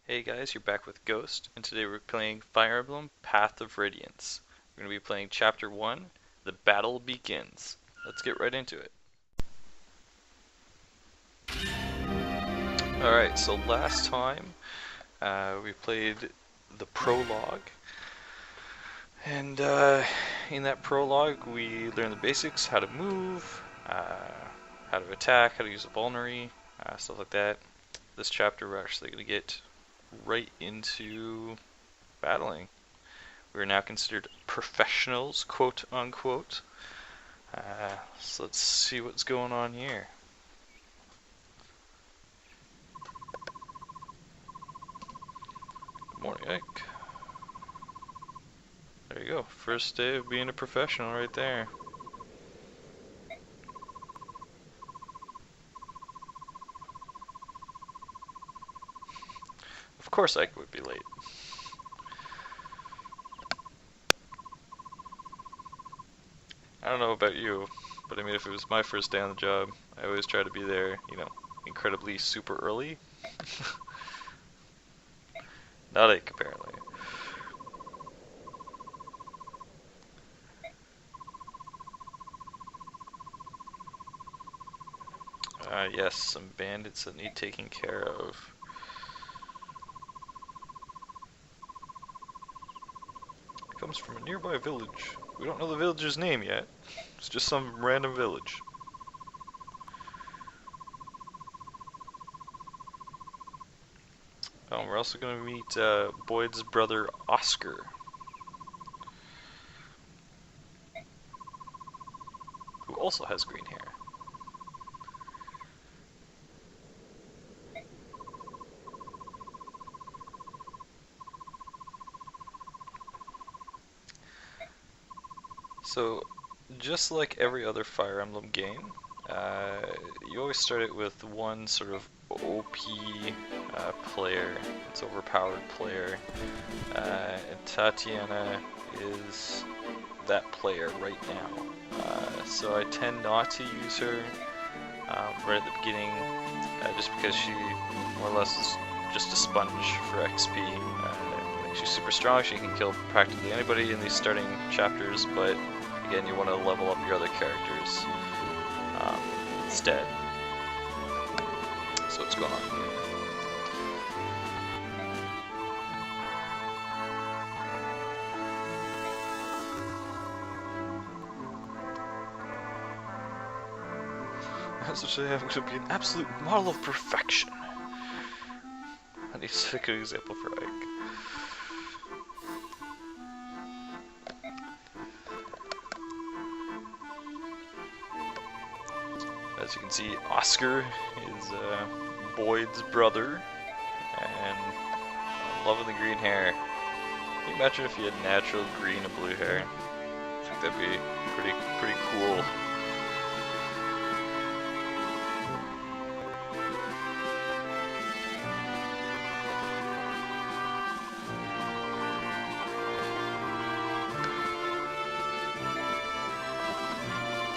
Hey guys, you're back with Ghost, and today we're playing Fire Emblem Path of Radiance. We're going to be playing Chapter 1, The Battle Begins. Let's get right into it. Alright, so last time we played the prologue, and in that prologue we learned the basics, how to move, how to attack, how to use a vulnerary, stuff like that. This chapter we're actually going to get right into battling. We are now considered professionals, quote unquote. So let's see what's going on here. Good morning, Ike. There you go. First day of being a professional right there. Of course Ike would be late. I don't know about you, but I mean, if it was my first day on the job, I always try to be there, incredibly super early. Not Ike, apparently. Yes, some bandits that need taking care of. Comes from a nearby village. We don't know the village's name yet. It's just some random village. We're also going to meet Boyd's brother Oscar, who also has green hair. So, just like every other Fire Emblem game, you always start it with one sort of OP player, it's overpowered player, and Tatiana is that player right now. So I tend not to use her right at the beginning, just because she more or less is just a sponge for XP. She's super strong, she can kill practically anybody in these starting chapters, but again, you want to level up your other characters instead. So what's going on here? As I say, I'm going to be an absolute model of perfection. I need to take an example for Ike. As you can see, Oscar is Boyd's brother, and I'm loving the green hair. Can you imagine if you had natural green and blue hair? I think that'd be pretty cool.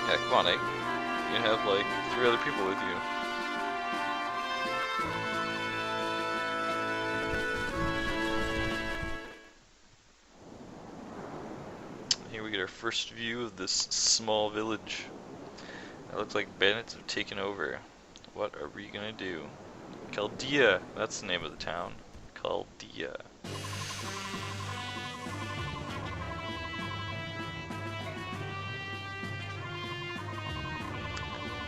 Yeah, come on, Ike. You have like 3 other people with you. Here we get our first view of this small village. It looks like bandits have taken over. What are we gonna do? Chaldea, that's the name of the town. Chaldea.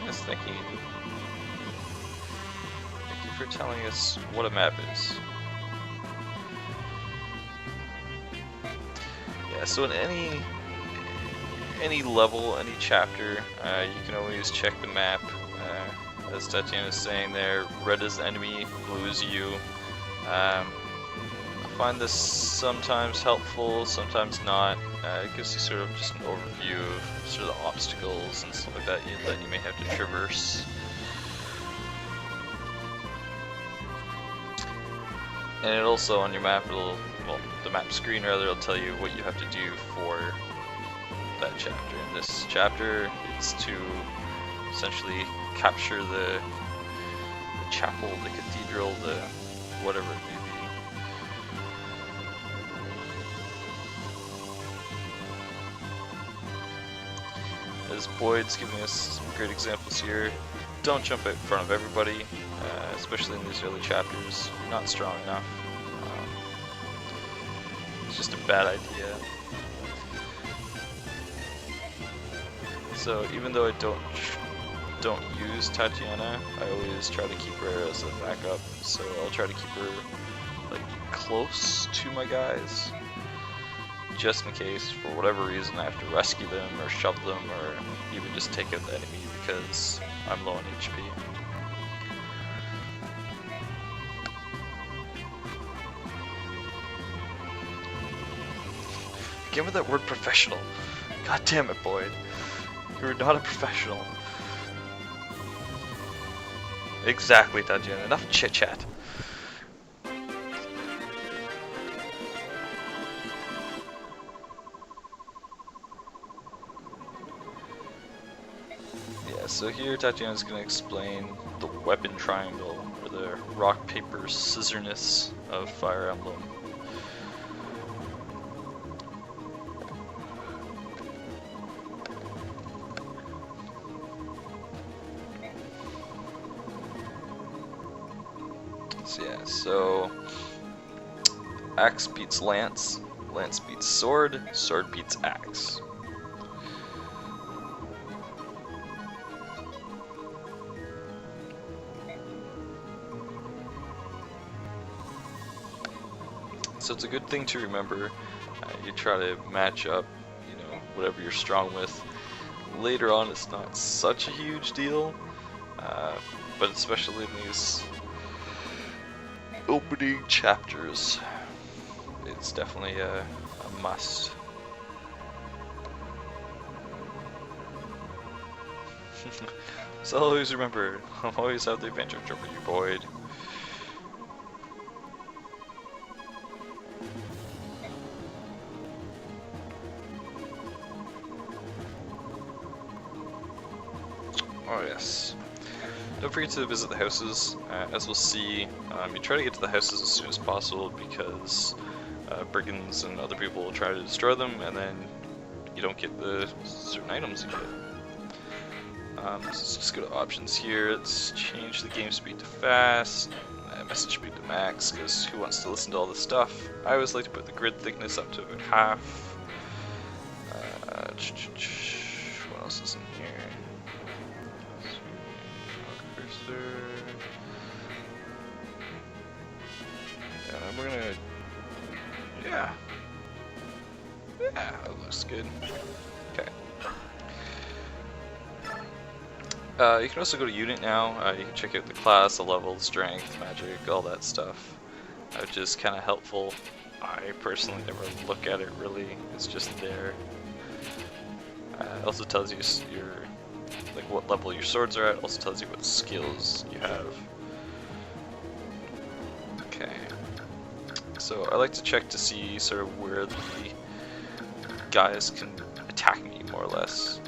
Yes, thank you. Thank you for telling us what a map is. Yeah, so in any level, any chapter, you can always check the map. As Tatiana is saying there, red is the enemy, blue is you. I find this sometimes helpful, sometimes not. It gives you sort of just an overview of sort of the obstacles and stuff like that you may have to traverse. And it also on your map, the map screen rather, it'll tell you what you have to do for that chapter. In this chapter, it's to essentially capture the chapel, the cathedral, the whatever it may be. as Boyd's giving us some great examples here, don't jump out in front of everybody, especially in these early chapters. You're not strong enough. It's just a bad idea. So even though I don't use Tatiana, I always try to keep her as a backup. So I'll try to keep her like close to my guys, just in case for whatever reason I have to rescue them or shove them or even just take out the enemy because I'm low on HP. Again with that word professional. God damn it, Boyd. You're not a professional. Exactly, Tatiana. Enough chit chat. Yeah, so here Tatiana's going to explain the weapon triangle, or the rock, paper, scissorness of Fire Emblem. So yeah, so axe beats lance, lance beats sword, sword beats axe. So it's a good thing to remember. You try to match up, you know, whatever you're strong with. Later on, it's not such a huge deal, but especially in these opening chapters, it's definitely a must. So always remember, I'll always have the advantage over you, Boyd. Oh yes. Don't forget to visit the houses. As we'll see, you try to get to the houses as soon as possible because brigands and other people will try to destroy them, and then you don't get the certain items you get. So let's just go to options here. Let's change the game speed to fast, message speed to max, because who wants to listen to all this stuff? I always like to put the grid thickness up to about half. What else is in here? And we're gonna, yeah, that looks good. Okay. You can also go to unit now. You can check out the class, the level, the strength, magic, all that stuff, which is kind of helpful. I personally never look at it really. It's just there. It also tells you your what level your swords are at. Also tells you what skills you have. Okay. So I like to check to see sort of where the guys can attack me more or less.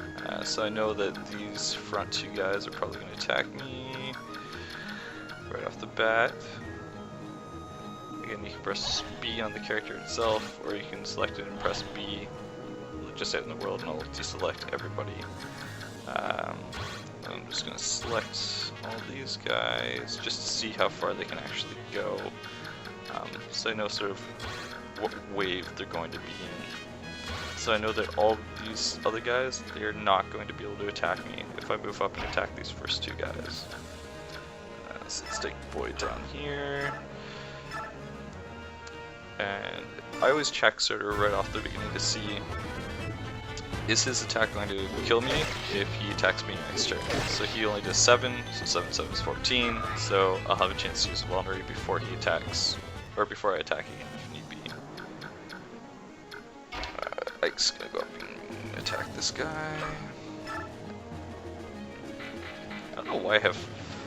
So I know that these front two guys are probably going to attack me right off the bat. Again, you can press B on the character itself, or you can select it and press B just out in the world, and I'll deselect everybody. I'm just going to select all these guys just to see how far they can actually go, so I know sort of what wave they're going to be in. So I know that all these other guys, they're not going to be able to attack me if I move up and attack these first two guys. So let's take Boyd down here. And I always check sort of right off the beginning to see, is his attack going to kill me if he attacks me next turn? So he only does 7, so 7 7 is 14, so I'll have a chance to use Vulnerary before he attacks, or before I attack again if need be. Ike's gonna go up and attack this guy. I don't know why I have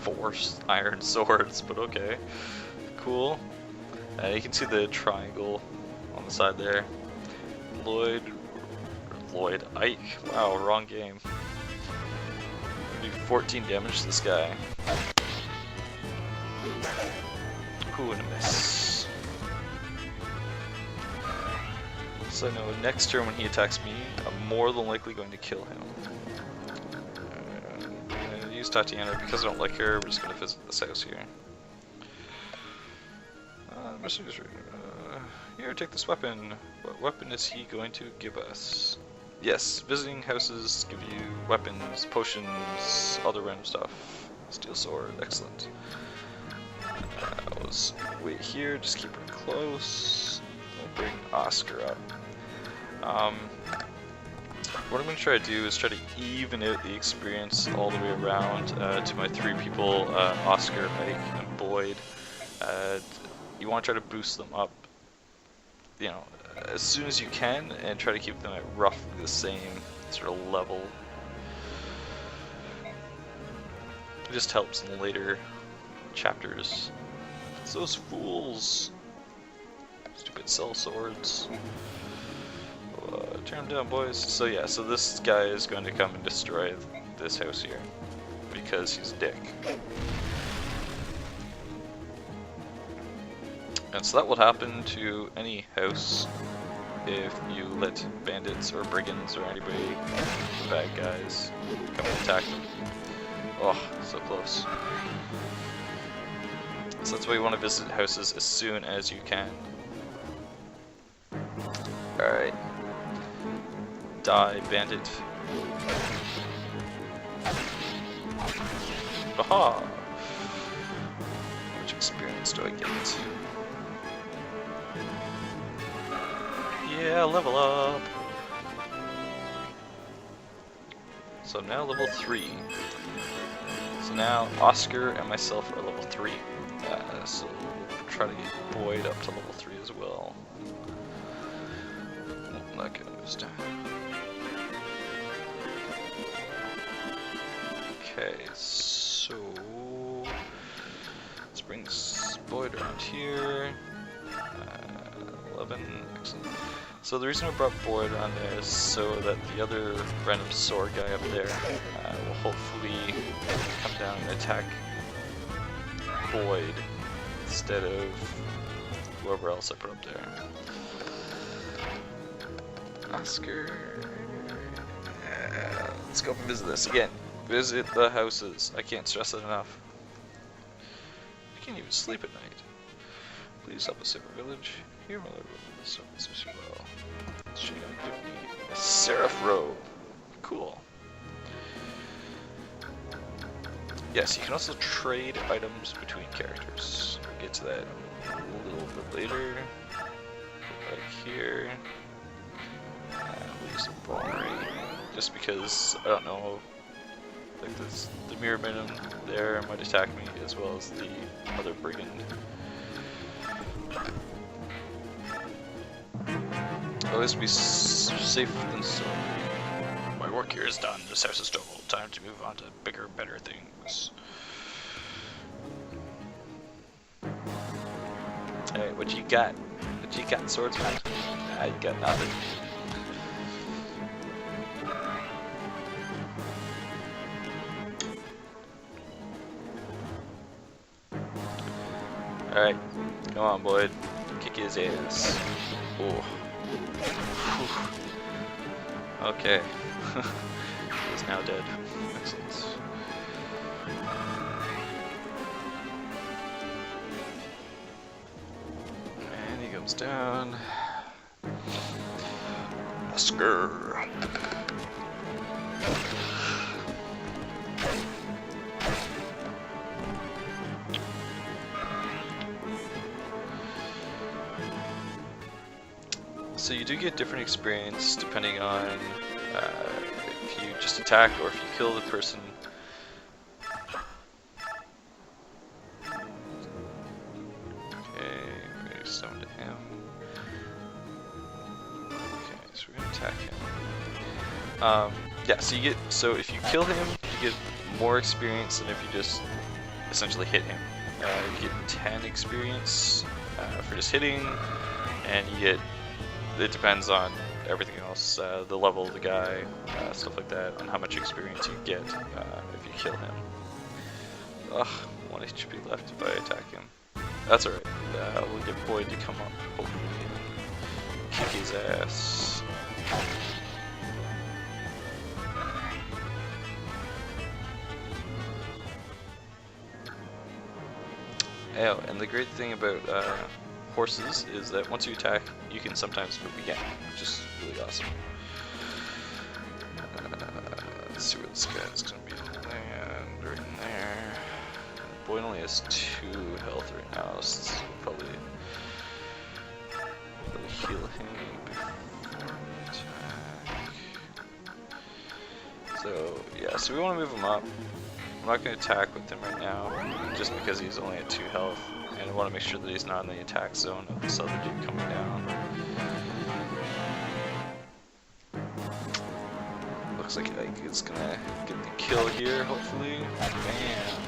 4 iron swords, but okay. Cool. You can see the triangle on the side there. Ike. Wow, wrong game. Do 14 damage to this guy. Ooh, and a miss. So I know next turn when he attacks me, I'm more than likely going to kill him. use Tatiana. Because I don't like her, we're just gonna visit this house here. Here, take this weapon. What weapon is he going to give us? Yes, visiting houses give you weapons, potions, other random stuff. Steel sword, excellent. Let's wait here, just keep her close. We'll bring Oscar up. What I'm going to try to do is try to even out the experience all the way around to my 3 people, Oscar, Mike, and Boyd. You want to try to boost them up, you know, as soon as you can, and try to keep them at roughly the same sort of level. It just helps in later chapters. It's those fools. Stupid cell swords. Turn them down, boys. So yeah, so this guy is going to come and destroy this house here because he's a dick. And so that will happen to any house if you let bandits or brigands or anybody, the bad guys, come and attack them. Oh, so close. So that's why you want to visit houses as soon as you can. Alright. Die, bandit. Aha! Which experience do I get? Yeah, level up! So now level 3. So now Oscar and myself are level 3. So we'll try to get Boyd up to level 3 as well. Oh, that goes down. Okay, so let's bring Boyd around here. 11, excellent. So the reason we brought Boyd around there is so that the other random sword guy up there will hopefully come down and attack Boyd instead of whoever else I put up there. Oscar. Let's go up and visit this again. Visit the houses. I can't stress it enough. I can't even sleep at night. Please help us save our village. Here, my little service as well. She gonna give me a seraph robe. Cool. Yes, you can also trade items between characters. We'll get to that a little bit later. Like here. We'll use a bombery. Just because, I don't know, like the mirror minimum there might attack me as well as the other brigand. Always be safe than sorry. My work here is done. This house is stole. Time to move on to bigger, better things. Alright, what you got? What you got, swordsman? I got nothing. Alright, come on, Boyd. Kick his ass. Oh. Okay. He's now dead. Excellent. And he comes down. Oscar. So you do get different experience depending on if you just attack or if you kill the person. Okay, maybe summon to him. Okay, so we're gonna attack him. Yeah, so you get, so if you kill him, you get more experience than if you just essentially hit him. You get 10 experience for just hitting, and you get, it depends on everything else, the level of the guy, stuff like that, on how much experience you get if you kill him. Ugh, 1 HP left if I attack him. That's alright, we'll get Boyd to come up, hopefully, and kick his ass. Oh, and the great thing about horses is that once you attack, you can sometimes move again, which is really awesome. Let's see where this guy's gonna be. Land right in there. Boyd only has 2 health right now, so probably heal him before attack. So yeah, so we want to move him up. I'm not going to attack with him right now, just because he's only at 2 health, and I want to make sure that he's not in the attack zone of this other dude coming down. Looks like it's gonna get the kill here, hopefully. Bam!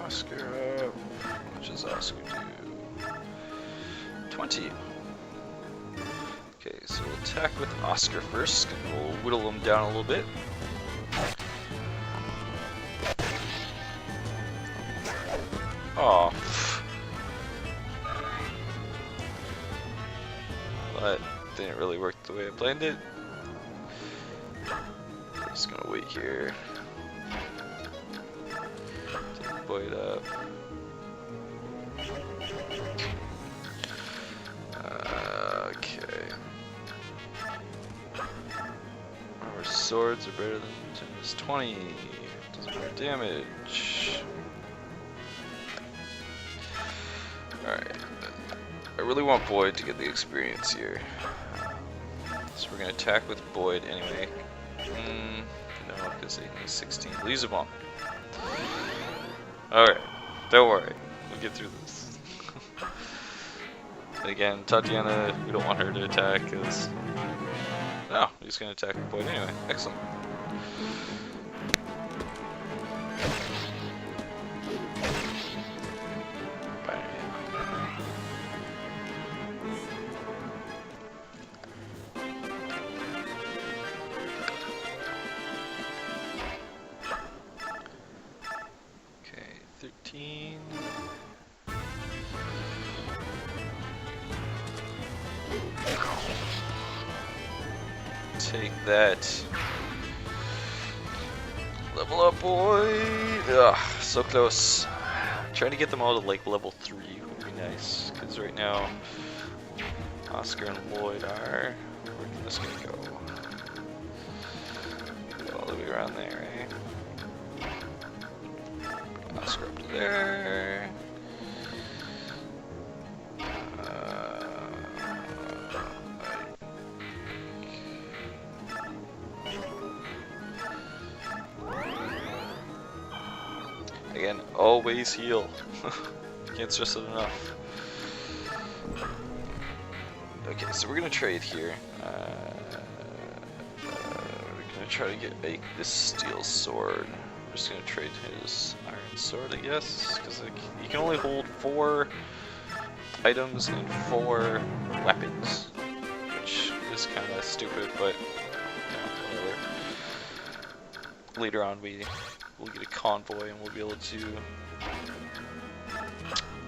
Oscar up. What does Oscar do? 20. Okay, so we'll attack with Oscar first, and we'll whittle him down a little bit. Oh. That didn't really work the way I planned it. I'm just gonna wait here. Boyd up. Okay. Our swords are better than Tim's 20. Does more damage. Alright. I really want Boyd to get the experience here. So we're gonna attack with Boyd anyway. No, because he needs 16. Leaves a bomb. Alright, don't worry, we'll get through this. Again, Tatiana, we don't want her to attack, because... No, he's going to attack the Boyd anyway. Excellent. Okay, 13. Take that. Level up, boy! Ugh, so close. Trying to get them all to like level 3 would be nice, because right now Oscar and Lloyd are. Where can this guy go? All the way around there, eh? Oscar up to there. Again, always heal. Can't stress it enough. Okay, so we're gonna trade here. We're gonna try to get this steel sword. We're just gonna trade his iron sword, I guess, because like, you can only hold 4 items and 4 weapons, which is kind of stupid, but you know, whatever. Later on, we'll get a convoy and we'll be able to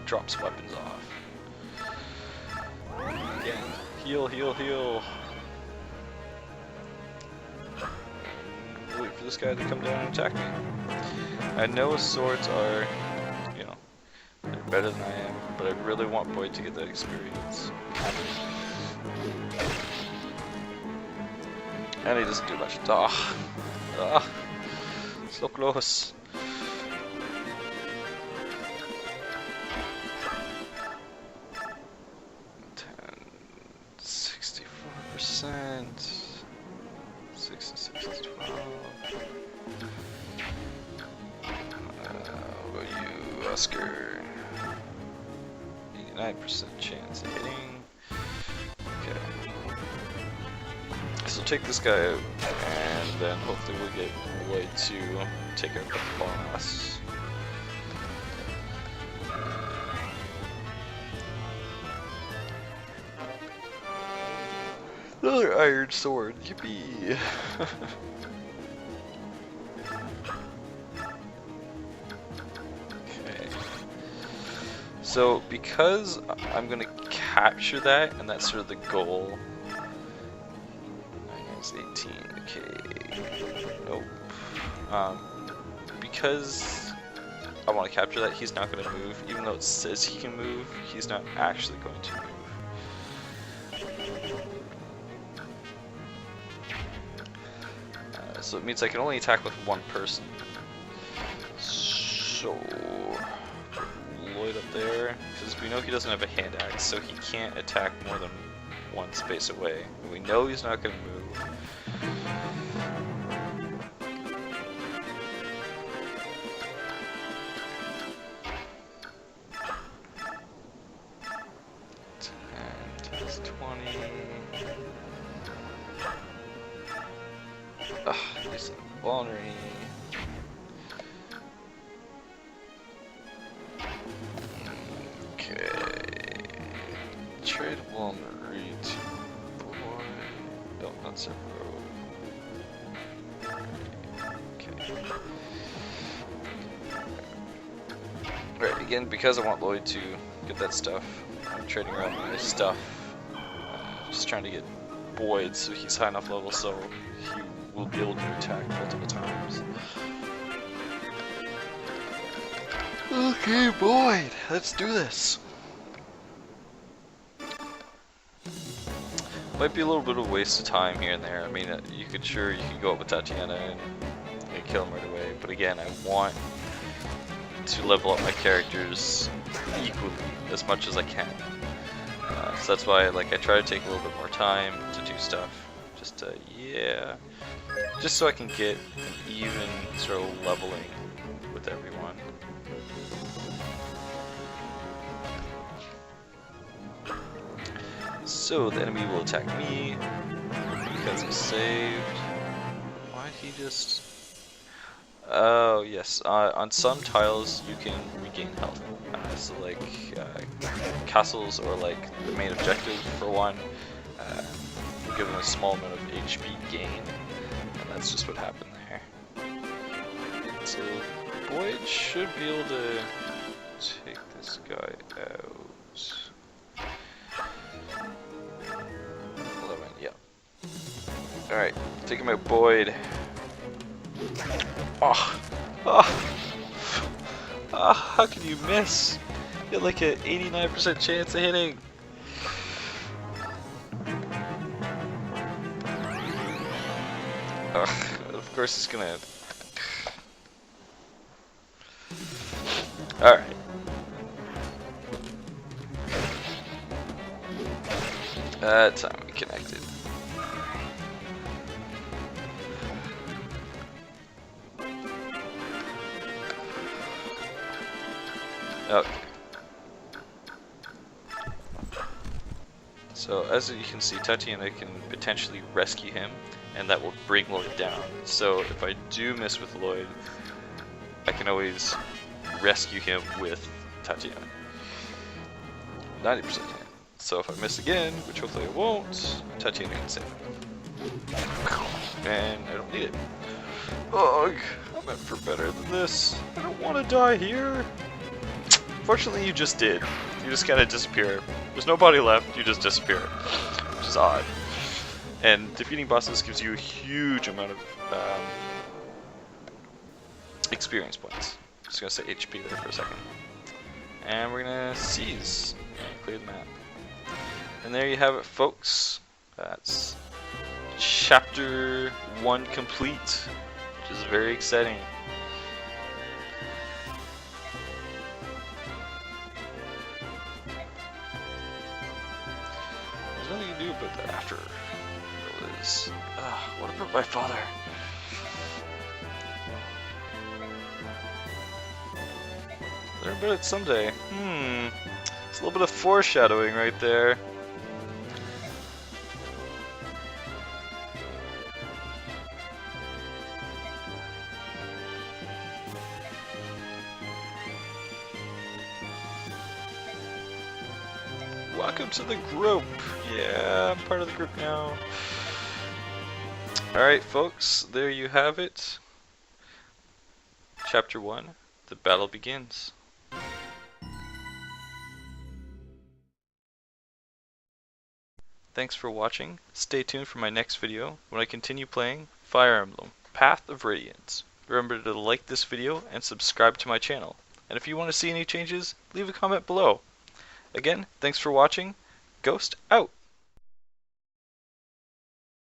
drop some weapons off. Again, heal, heal, heal. Wait for this guy to come down and attack me. I know his swords are, you know, they're better than I am, but I really want Boyd to get that experience. And he doesn't do much. So close. 64%. 66 to 12. What about you, Oscar? 89% chance of hitting. Okay. So take this guy out, and then hopefully we'll get Lloyd to take out the boss. Another iron sword, yippee! Okay. So, because I'm gonna capture that, and that's sort of the goal. 18, okay. Nope. Because I want to capture that, he's not going to move. Even though it says he can move, he's not actually going to move. So it means I can only attack with one person. So, Lloyd up there, because we know he doesn't have a hand axe, so he can't attack more than one space away. And we know he's not going to move. He's vulnerary. Okay. Trade vulnerary to boy. No, not zero. Okay. Right, again, because I want Lloyd to get that stuff, I'm trading around my stuff. Just trying to get Boyd so he's high enough level so he will be able to attack multiple times. Okay, Boyd, let's do this. Might be a little bit of a waste of time here and there. I mean, you could go up with Tatiana and kill him right away. But again, I want to level up my characters equally as much as I can. So that's why I try to take a little bit more time to do stuff. Just just so I can get an even sort of leveling with everyone. So the enemy will attack me because I saved. Why'd he just... Oh yes, on some tiles you can regain health. So like castles or like the main objective for one, you're given a small amount of HP gain, and that's just what happened there. So Boyd should be able to take this guy out. 11, yeah. Alright, taking out Boyd. Oh, how can you miss? You had like an 89% chance of hitting. Of course it's gonna... Alright. Time we connected. Okay. So as you can see, Tatiana can potentially rescue him, and that will bring Lloyd down. So if I do miss with Lloyd, I can always rescue him with Tatiana. 90% chance. So if I miss again, which hopefully I won't, Tatiana can save him. And I don't need it. Ugh, I'm meant for better than this. I don't want to die here. Fortunately, you just did. You just kind of disappear. There's no body left, you just disappear. Which is odd. And defeating bosses gives you a huge amount of experience points. Just gonna say HP there for a second. And we're gonna seize and clear the map. And there you have it, folks. That's chapter 1 complete, which is very exciting. There's nothing you can do about that after. What about my father? Learn about it someday. It's a little bit of foreshadowing right there. welcome to the group. Yeah, I'm part of the group now. Alright folks, there you have it. Chapter 1, the battle begins. Thanks for watching. Stay tuned for my next video when I continue playing Fire Emblem, Path of Radiance. Remember to like this video and subscribe to my channel. And if you want to see any changes, leave a comment below. Again, thanks for watching. Ghost out!